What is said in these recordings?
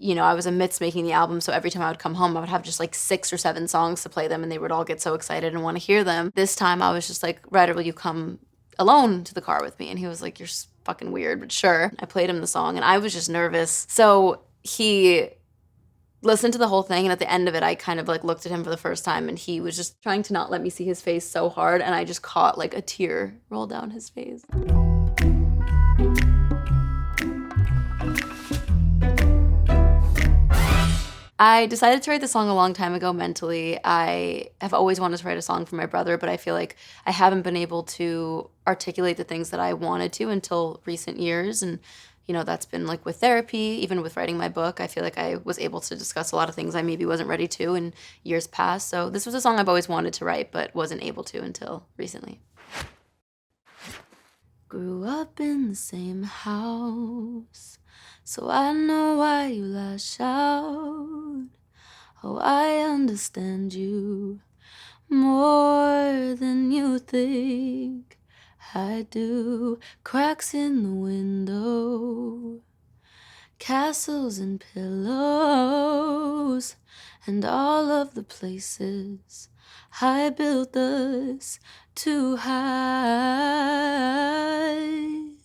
You know, I was amidst making the album, so every time I would come home, I would have just like 6 or 7 songs to play them, and they would all get so excited and want to hear them. This time I was just like, Ryder, will you come alone to the car with me? And he was like, you're fucking weird, but sure. I played him the song, and I was just nervous. So he listened to the whole thing, and at the end of it, I kind of like looked at him for the first time, and he was just trying to not let me see his face so hard, and I just caught like a tear roll down his face. I decided to write the song a long time ago mentally. I have always wanted to write a song for my brother, but I feel like I haven't been able to articulate the things that I wanted to until recent years. And, you know, that's been like with therapy, even with writing my book. I feel like I was able to discuss a lot of things I maybe wasn't ready to in years past. So this was a song I've always wanted to write, but wasn't able to until recently. Grew up in the same house, so I know why you lash out. Oh, I understand you more than you think I do. Cracks in the window, castles and pillows, and all of the places I built us too high.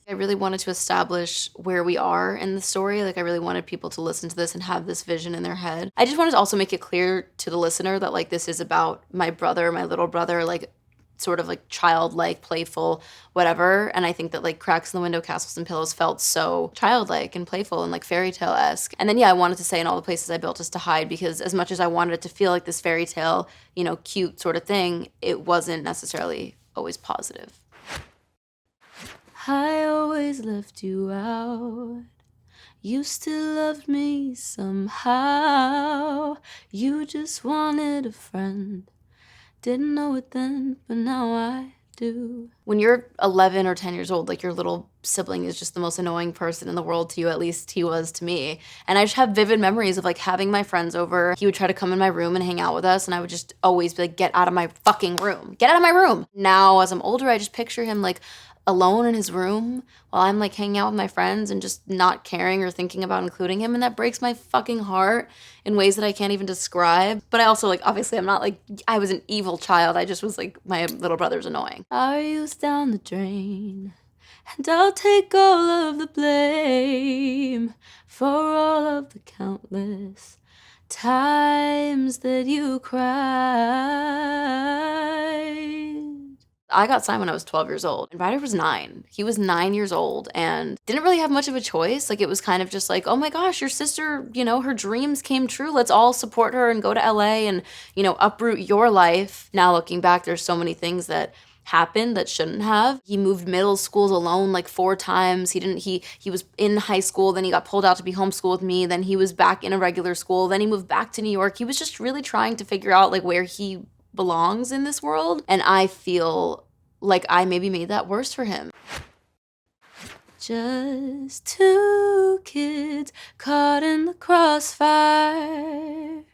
I really wanted to establish where we are in the story. Like, I really wanted people to listen to this and have this vision in their head. I just wanted to also make it clear to the listener that, like, this is about my brother, my little brother, like, sort of like childlike, playful, whatever. And I think that like Cracks in the Window, Castles and Pillows felt so childlike and playful and like fairy tale-esque. And then, yeah, I wanted to say in all the places I built us to hide, because as much as I wanted it to feel like this fairy tale, you know, cute sort of thing, it wasn't necessarily always positive. I always left you out. You still loved me somehow. You just wanted a friend. Didn't know it then, but now I do. When you're 11 or 10 years old, like, your little sibling is just the most annoying person in the world to you. At least he was to me. And I just have vivid memories of like having my friends over. He would try to come in my room and hang out with us, and I would just always be like, get out of my fucking room. Get out of my room. Now, as I'm older, I just picture him like alone in his room while I'm like hanging out with my friends and just not caring or thinking about including him. And that breaks my fucking heart in ways that I can't even describe. But I also, like, obviously I'm not like, I was an evil child. I just was like, my little brother's annoying. Our youth down the drain, and I'll take all of the blame for all of the countless times that you cried. I got signed when I was 12 years old, and Ryder was 9. He was 9 years old and didn't really have much of a choice. Like, it was kind of just like, oh my gosh, your sister, you know, her dreams came true. Let's all support her and go to LA and, you know, uproot your life. Now looking back, there's so many things that happened that shouldn't have. He moved middle schools alone like 4 times. He was in high school, then he got pulled out to be homeschooled with me, then he was back in a regular school, then he moved back to New York. He was just really trying to figure out like where he belongs in this world, and I feel like I maybe made that worse for him. Just 2 kids caught in the crossfire.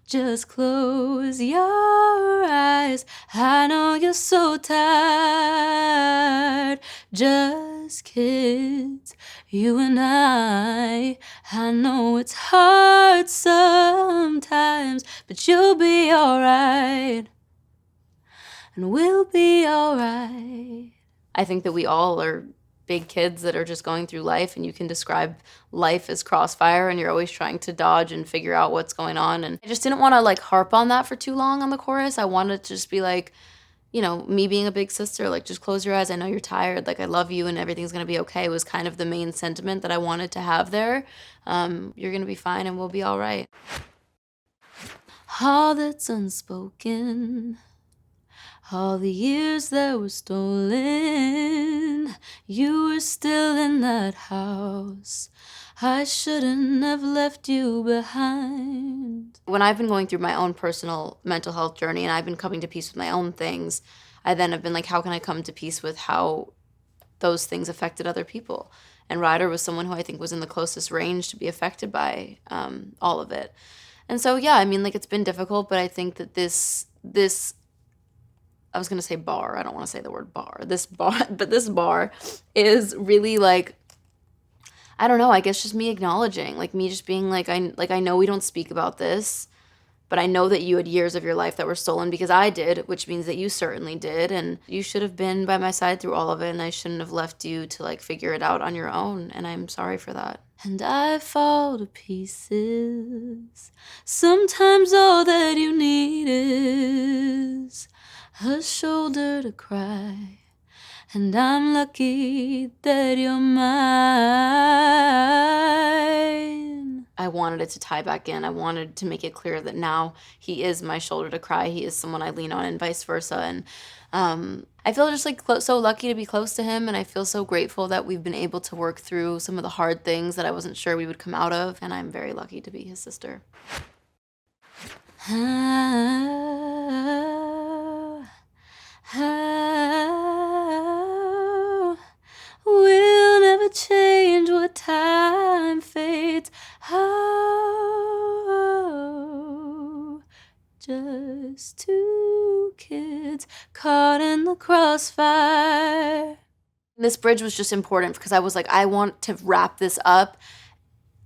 Just close your eyes, I know you're so tired. Just kids, you and I know it's hard sometimes, but you'll be alright, and we'll be alright. I think that we all are big kids that are just going through life, and you can describe life as crossfire, and you're always trying to dodge and figure out what's going on. And I just didn't want to like harp on that for too long on the chorus. I wanted to just be like, you know, me being a big sister, like, just close your eyes, I know you're tired, like, I love you and everything's gonna be okay, was kind of the main sentiment that I wanted to have there. You're gonna be fine and we'll be all right. All that's unspoken, all the years that were stolen, you were still in that house. I shouldn't have left you behind. When I've been going through my own personal mental health journey and I've been coming to peace with my own things, I then have been like, how can I come to peace with how those things affected other people? And Ryder was someone who I think was in the closest range to be affected by all of it. And so, yeah, I mean, like, it's been difficult, but I think that this I was gonna say bar, I don't wanna say the word bar, this bar is really like, I don't know, I guess just me acknowledging, like me just being like, I know we don't speak about this, but I know that you had years of your life that were stolen because I did, which means that you certainly did. And you should have been by my side through all of it. And I shouldn't have left you to like figure it out on your own. And I'm sorry for that. And I fall to pieces. Sometimes all that you need is a shoulder to cry. And I'm lucky that you're mine. I wanted it to tie back in. I wanted to make it clear that now he is my shoulder to cry. He is someone I lean on and vice versa. And I feel just like so lucky to be close to him. And I feel so grateful that we've been able to work through some of the hard things that I wasn't sure we would come out of. And I'm very lucky to be his sister. We'll never change what time fades. Just two kids caught in the crossfire. This bridge was just important because I was like, I want to wrap this up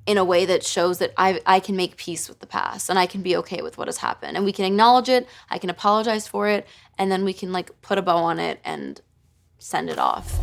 in a way that shows that I can make peace with the past and I can be okay with what has happened. And we can acknowledge it, I can apologize for it, and then we can like put a bow on it and send it off.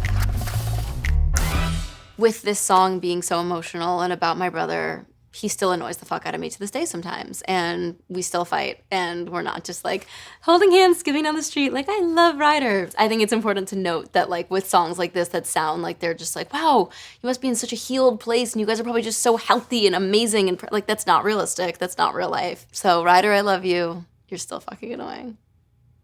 With this song being so emotional and about my brother, he still annoys the fuck out of me to this day sometimes. And we still fight. And we're not just like holding hands, skipping down the street. Like, I love Ryder. I think it's important to note that like with songs like this that sound like they're just like, wow, you must be in such a healed place. And you guys are probably just so healthy and amazing. And like, that's not realistic. That's not real life. So Ryder, I love you. You're still fucking annoying.